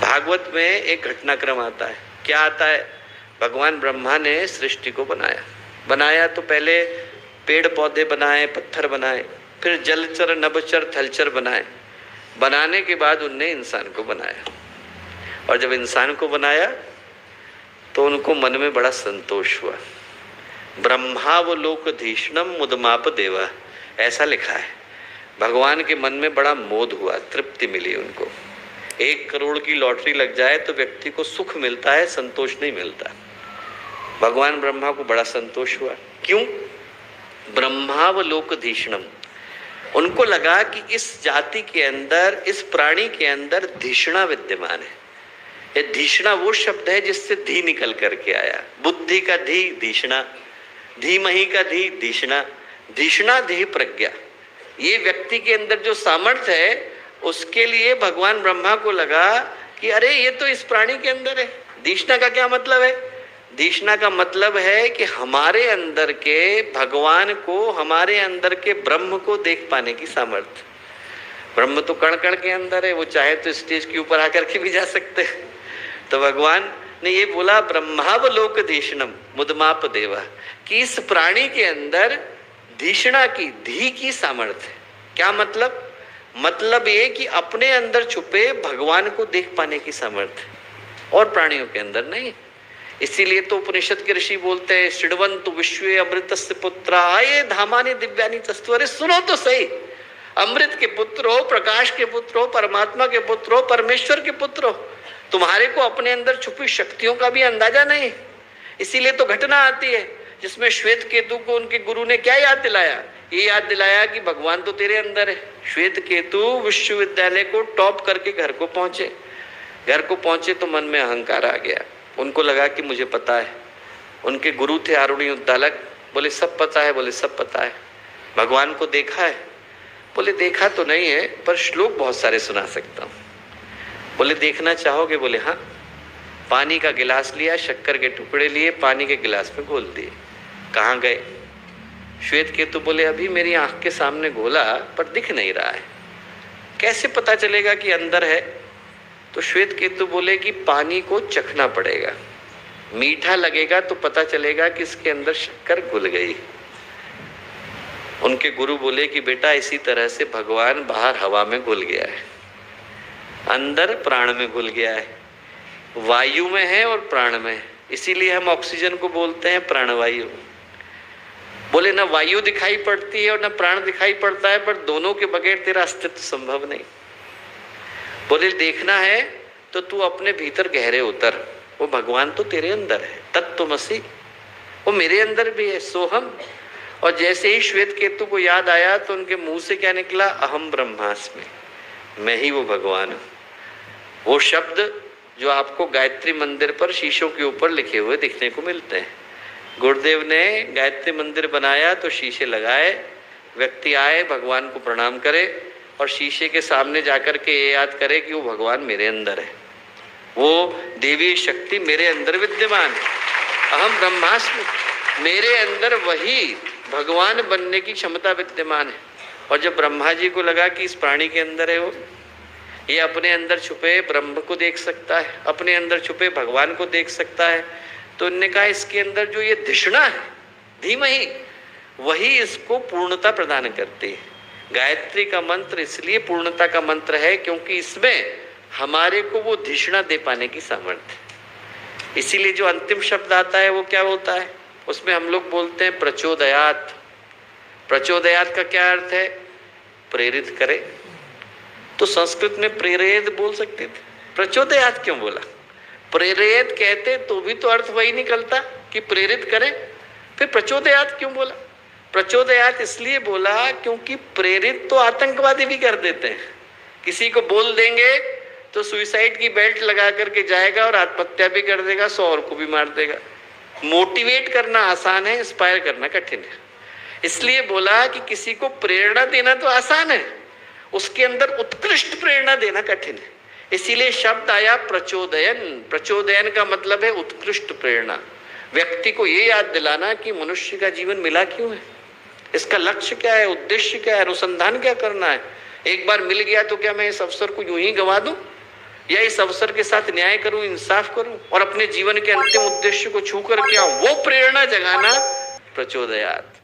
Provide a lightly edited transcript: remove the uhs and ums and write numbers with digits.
भागवत में एक घटनाक्रम आता है। क्या आता है? भगवान ब्रह्मा ने सृष्टि को बनाया तो पहले पेड़ पौधे बनाए, पत्थर बनाए, फिर जलचर, नभचर, थलचर बनाने के बाद उनने इंसान को बनाया। और जब इंसान को बनाया तो उनको मन में बड़ा संतोष हुआ। ब्रह्मावलोकधीष्णम मुदमाप देवा, ऐसा लिखा है। भगवान के मन में बड़ा मोद हुआ, तृप्ति मिली उनको। 1 करोड़ की लॉटरी लग जाए तो व्यक्ति को सुख मिलता है, संतोष नहीं मिलता। भगवान ब्रह्मा को बड़ा संतोष हुआ। क्यों? ब्रह्मावलोकधीष्णम, उनको लगा कि इस जाति के अंदर, इस प्राणी के अंदर धिषणा विद्यमान है। ये धिषणा वो शब्द है जिससे धी निकल करके आया। बुद्धि का धी धिषणा, धीमहि का धी धिषणा, धिषणा धी प्रज्ञा। ये व्यक्ति के अंदर जो सामर्थ्य है, उसके लिए भगवान ब्रह्मा को लगा कि अरे ये तो इस प्राणी के अंदर है। धिषणा का क्या मतलब है? धिषणा का मतलब है कि हमारे अंदर के भगवान को, हमारे अंदर के ब्रह्म को देख पाने की सामर्थ्य। ब्रह्म तो कण कण के अंदर है, वो चाहे तो स्टेज के ऊपर आकर के भी जा सकते हैं। तो भगवान ने ये बोला ब्रह्मावलोकधीष्णम मुदमाप देवा, कि इस प्राणी के अंदर धिषणा की, धी की सामर्थ्य है। क्या मतलब? मतलब ये कि अपने अंदर छुपे भगवान को देख पाने की सामर्थ्य, और प्राणियों के अंदर नहीं। इसीलिए तो उपनिषद के ऋषि बोलते हैं शृण्वन्तु विश्वे अमृतस्य पुत्रा आये धामानि दिव्यानि तस्तु। अरे सुनो तो सही, अमृत के पुत्र हो, प्रकाश के पुत्र हो, परमात्मा के पुत्र हो, परमेश्वर के पुत्र हो। तुम्हारे को अपने अंदर छुपी शक्तियों का भी अंदाजा नहीं। इसीलिए तो घटना आती है जिसमें श्वेत केतु को उनके गुरु ने क्या याद दिलाया? ये याद दिलाया कि भगवान तो तेरे अंदर है। श्वेत केतु विश्वविद्यालय को टॉप करके घर को पहुंचे तो मन में अहंकार आ गया। उनको लगा कि मुझे पता है। उनके गुरु थे आरुणि उद्दालक, बोले सब पता है? बोले सब पता है। भगवान को देखा है? बोले देखा तो नहीं है, पर श्लोक बहुत सारे सुना सकता हूँ। बोले देखना चाहोगे? बोले हाँ। पानी का गिलास लिया, शक्कर के टुकड़े लिए, पानी के गिलास में घोल दिए। कहाँ गए? श्वेत केतु बोले अभी मेरी आंख के सामने घोला पर दिख नहीं रहा है, कैसे पता चलेगा कि अंदर है? तो श्वेत केतु बोले कि पानी को चखना पड़ेगा, मीठा लगेगा तो पता चलेगा कि इसके अंदर शक्कर घुल गई। उनके गुरु बोले कि बेटा इसी तरह से भगवान बाहर हवा में घुल गया है, अंदर प्राण में घुल गया है, वायु में है और प्राण में है। इसीलिए हम ऑक्सीजन को बोलते हैं प्राणवायु। बोले ना वायु दिखाई पड़ती है और ना प्राण दिखाई पड़ता है, पर दोनों के बगैर तेरा अस्तित्व संभव नहीं। बोले देखना है तो तू अपने भीतर गहरे उतर, वो भगवान तो तेरे अंदर है, तत्त्वमसि, वो मेरे अंदर भी है, सोहम। और जैसे ही श्वेत केतु को याद आया तो उनके मुंह से क्या निकला? अहम ब्रह्मास्मि, मैं ही वो भगवान हूँ। वो शब्द जो आपको गायत्री मंदिर पर शीशों के ऊपर लिखे हुए दिखने को मिलते हैं। गुरुदेव ने गायत्री मंदिर बनाया तो शीशे लगाए, व्यक्ति आए भगवान को प्रणाम करे और शीशे के सामने जाकर के ये याद करे कि वो भगवान मेरे अंदर है, वो देवी शक्ति मेरे अंदर विद्यमान है। अहम ब्रह्मास्मि, मेरे अंदर वही भगवान बनने की क्षमता विद्यमान है। और जब ब्रह्मा जी को लगा कि इस प्राणी के अंदर है वो, ये अपने अंदर छुपे ब्रह्म को देख सकता है, अपने अंदर छुपे भगवान को देख सकता है, तो उन्होंने कहा इसके अंदर जो ये धिषणा है, धीमहि, वही इसको पूर्णता प्रदान करती है। गायत्री का मंत्र इसलिए पूर्णता का मंत्र है क्योंकि इसमें हमारे को वो धिषणा दे पाने की सामर्थ्य है। इसीलिए जो अंतिम शब्द आता है वो क्या होता है? उसमें हम लोग बोलते हैं प्रचोदयात। प्रचोदयात का क्या अर्थ है? प्रेरित करे। तो संस्कृत में प्रेरित बोल सकते थे, प्रचोदयात क्यों बोला? प्रेरित कहते तो भी तो अर्थ वही निकलता कि प्रेरित करें, फिर प्रचोदयात क्यों बोला? प्रचोदयात इसलिए बोला क्योंकि प्रेरित तो आतंकवादी भी कर देते हैं। किसी को बोल देंगे तो सुसाइड की बेल्ट लगा करके जाएगा और आत्महत्या भी कर देगा, 100 और को भी मार देगा। मोटिवेट करना आसान है, इंस्पायर करना कठिन है। इसलिए बोला कि किसी को प्रेरणा देना तो आसान है, उसके अंदर उत्कृष्ट प्रेरणा देना कठिन है। इसीलिए शब्द आया प्रचोदयन। प्रचोदयन का मतलब है उत्कृष्ट प्रेरणा। व्यक्ति को ये याद दिलाना कि मनुष्य का जीवन मिला क्यों है, इसका लक्ष्य क्या है, उद्देश्य क्या है, अनुसंधान क्या करना है। एक बार मिल गया तो क्या मैं इस अवसर को यूं ही गंवा दूं? या इस अवसर के साथ न्याय करूं, इंसाफ करूं और अपने जीवन के अंतिम उद्देश्य को छू कर क्या वो प्रेरणा जगाना प्रचोदयात।